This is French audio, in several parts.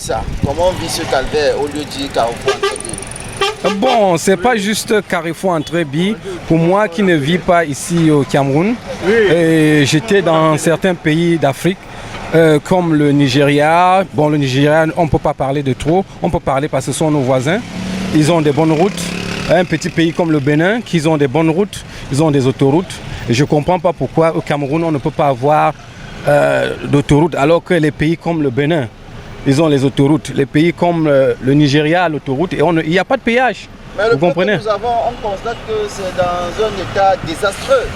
ça? Comment on vit ce calvaire au lieu de dire Carrefour Entebbe? Bon, c'est pas juste Carrefour Entebbe. Pour moi qui ne vis pas ici au Cameroun, j'étais dans certains pays d'Afrique. Comme le Nigeria. Bon, le Nigeria, on ne peut pas parler de trop. On peut parler parce que ce sont nos voisins. Ils ont des bonnes routes. Un petit pays comme le Bénin, qui ont des bonnes routes, ils ont des autoroutes. Et je ne comprends pas pourquoi au Cameroun, on ne peut pas avoir d'autoroute, alors que les pays comme le Bénin, ils ont les autoroutes. Les pays comme le Nigeria, l'autoroute, et il n'y a pas de péage. Mais le problème que nous avons, on constate que c'est dans un état désastreux.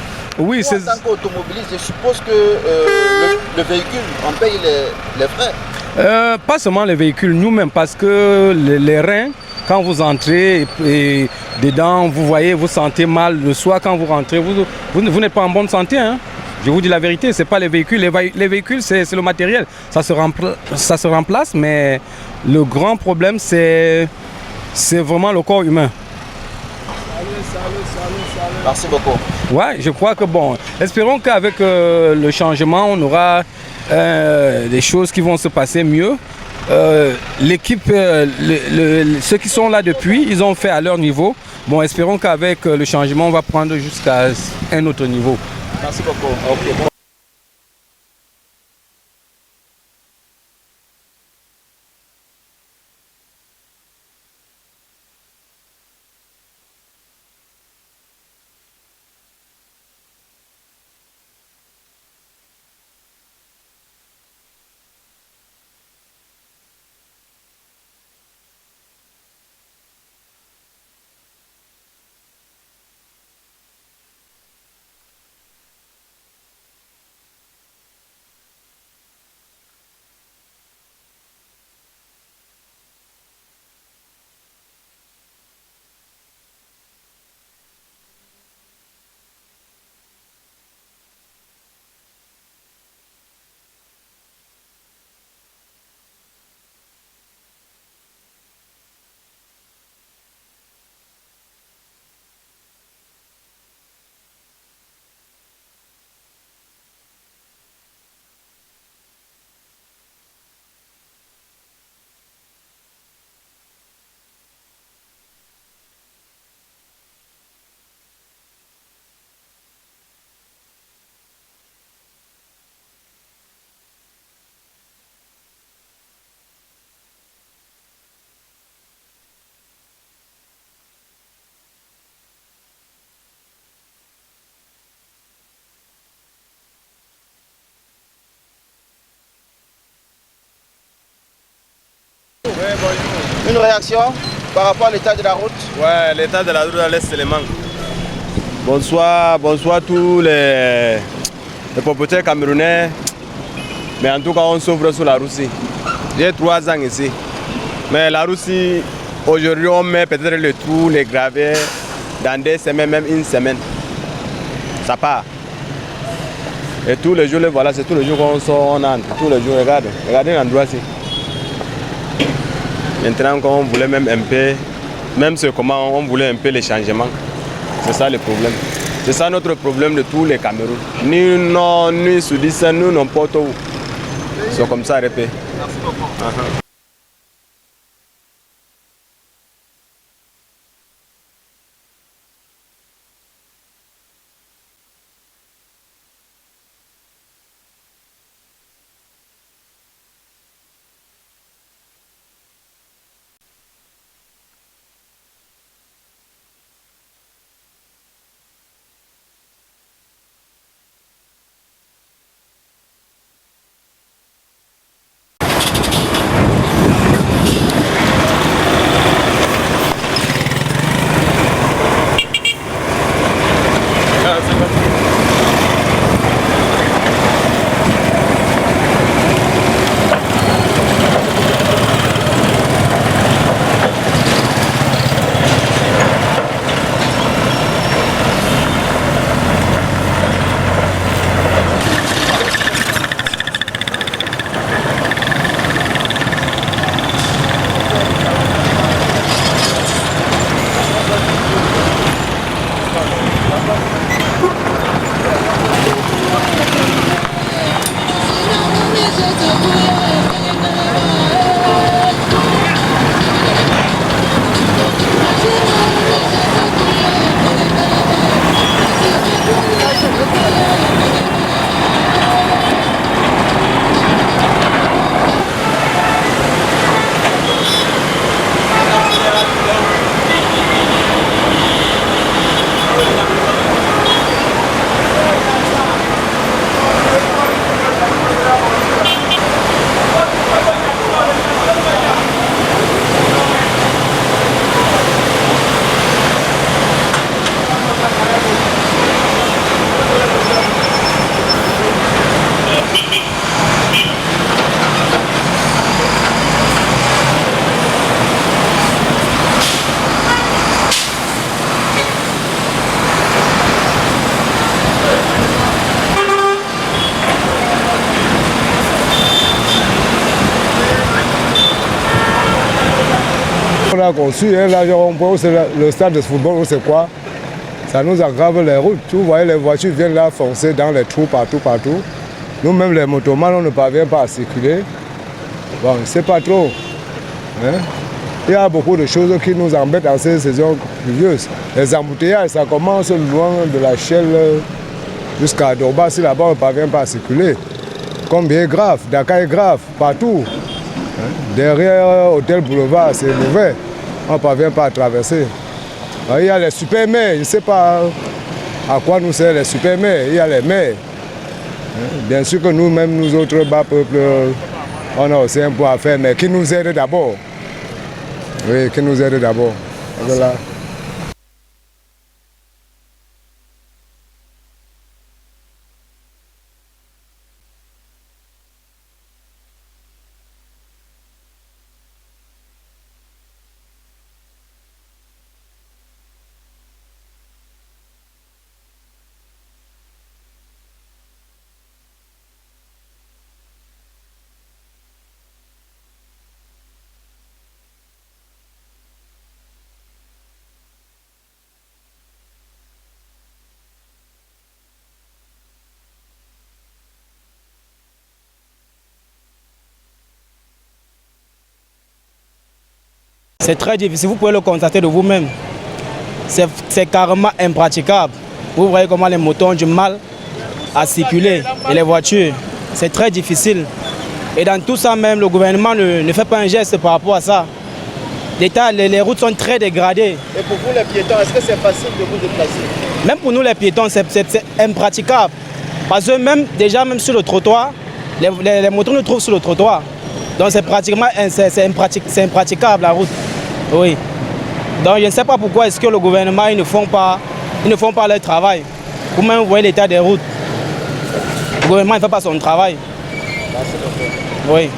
Oui, en tant qu'automobiliste, je suppose que le véhicule, on paye les frais. Pas seulement les véhicules, nous-mêmes, parce que les reins, quand vous entrez et dedans, vous voyez, vous sentez mal le soir quand vous rentrez, vous n'êtes pas en bonne santé. Hein. Je vous dis la vérité, ce n'est pas les véhicules. Les véhicules, c'est le matériel. Ça se remplace, mais le grand problème, c'est vraiment le corps humain. Merci beaucoup. Ouais, je crois que bon, espérons qu'avec le changement, on aura des choses qui vont se passer mieux. L'équipe, ceux qui sont là depuis, ils ont fait à leur niveau. Bon, espérons qu'avec le changement, on va prendre jusqu'à un autre niveau. Merci beaucoup. Okay. Une réaction par rapport à l'état de la route? Ouais, l'état de la route à l'Est Léman. Bonsoir tous les propriétaires camerounais. Mais en tout cas, on s'ouvre sur la Russie. J'ai 3 ans ici. Mais la Russie, aujourd'hui, on met peut-être le trou, les gravets, dans 2 semaines, même 1 semaine. Ça part. Et tous les jours, voilà, c'est tous les jours qu'on sort, on entre. Tous les jours, regardez l'endroit ici. Maintenant, quand on voulait même un peu, même ce comment on voulait un peu les changements, c'est ça le problème. C'est ça notre problème de tous les Cameroun. Ni non, ni Soudissa, nous n'importe où. C'est comme ça, répète. Merci beaucoup. on a conçu un large rond-point, c'est le stade de football, c'est quoi? Ça nous aggrave les routes. Vous voyez, les voitures viennent là foncer dans les trous partout. Nous-mêmes, les motomans, on ne parvient pas à circuler. Bon, c'est pas trop. Hein? Il y a beaucoup de choses qui nous embêtent en ces saisons pluvieuses. Les embouteillages, ça commence loin de la Chelle jusqu'à Dorba. Si là-bas, on ne parvient pas à circuler. Combien est grave, Dakar est grave, partout. Hein? Derrière Hôtel Boulevard, c'est mauvais. On ne parvient pas à traverser. Il y a les super-mers, je ne sais pas à quoi nous servent les super-mers. Il y a les mers. Bien sûr que nous-mêmes, nous autres bas peuples, on a aussi un point à faire, mais qui nous aide d'abord. Oui, qui nous aide d'abord. Voilà. C'est très difficile, vous pouvez le constater de vous-même. C'est carrément impraticable. Vous voyez comment les motos ont du mal à circuler et les voitures. C'est très difficile. Et dans tout ça même, le gouvernement ne fait pas un geste par rapport à ça. L'État, les routes sont très dégradées. Et pour vous les piétons, est-ce que c'est facile de vous déplacer? Même pour nous les piétons, c'est impraticable. Parce que même sur le trottoir, les motos nous trouvent sur le trottoir. Donc c'est pratiquement impraticable la route. Oui. Donc je ne sais pas pourquoi est-ce que le gouvernement ils ne font pas leur travail. Vous-même vous voyez l'état des routes. Le gouvernement ne fait pas son travail. Merci beaucoup. Oui.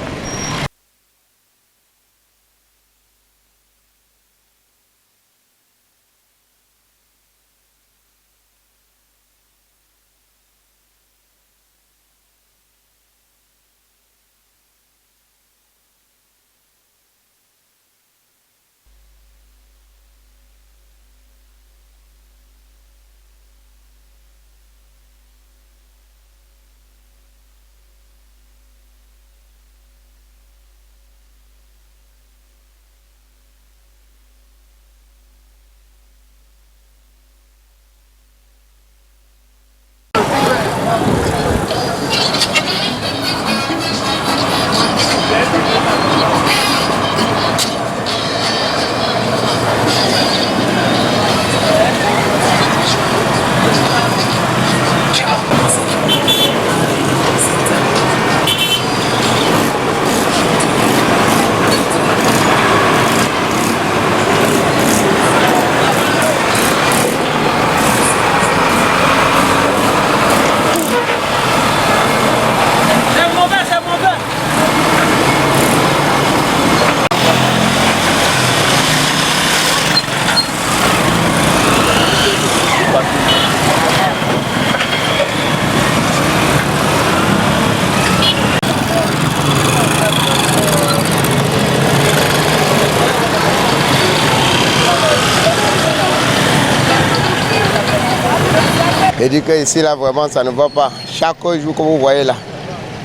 Je dis que ici là vraiment ça ne va pas. Chaque jour que vous voyez là,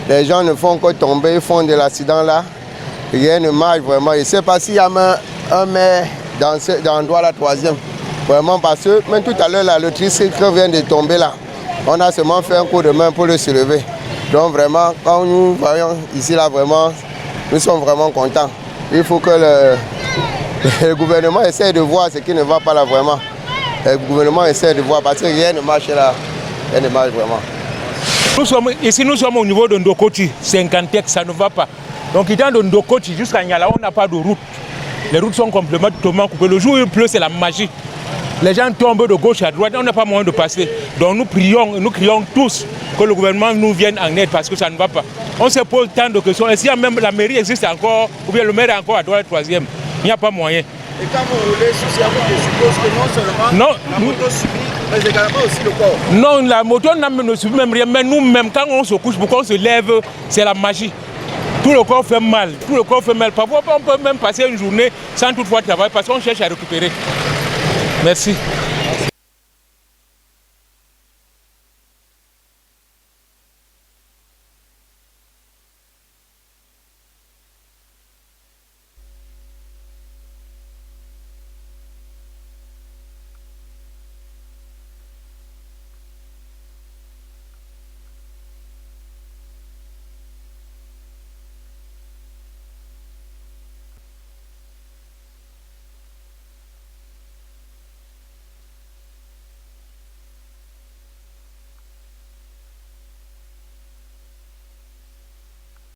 les gens ne font que tomber, ils font de l'accident là. Rien ne marche vraiment. Je ne sais pas s'il y a un maire dans l'endroit la troisième. Vraiment parce que même tout à l'heure là, le tricycle vient de tomber là. On a seulement fait un coup de main pour le soulever. Donc vraiment, quand nous voyons ici là vraiment, nous sommes vraiment contents. Il faut que le gouvernement essaie de voir ce qui ne va pas là vraiment. Le gouvernement essaie de voir parce que rien ne marche là. Rien ne marche vraiment. Nous sommes au niveau de Ndokoti, 50, ça ne va pas. Donc dans Ndokoti jusqu'à Niala, on n'a pas de route. Les routes sont complètement coupées. Le jour où il pleut, c'est la magie. Les gens tombent de gauche à droite, on n'a pas moyen de passer. Donc nous crions tous que le gouvernement nous vienne en aide parce que ça ne va pas. On se pose tant de questions. Et si même la mairie existe encore, ou bien le maire est encore à droite, troisième, il n'y a pas moyen. Et quand vous roulez sur ces routes, je suppose que non seulement la moto subit, mais également aussi le corps. Non, la moto ne subit même rien, mais nous-mêmes, quand on se couche, pourquoi on se lève, c'est la magie. Tout le corps fait mal, tout le corps fait mal. Parfois, on peut même passer une journée sans toutefois travailler parce qu'on cherche à récupérer. Merci.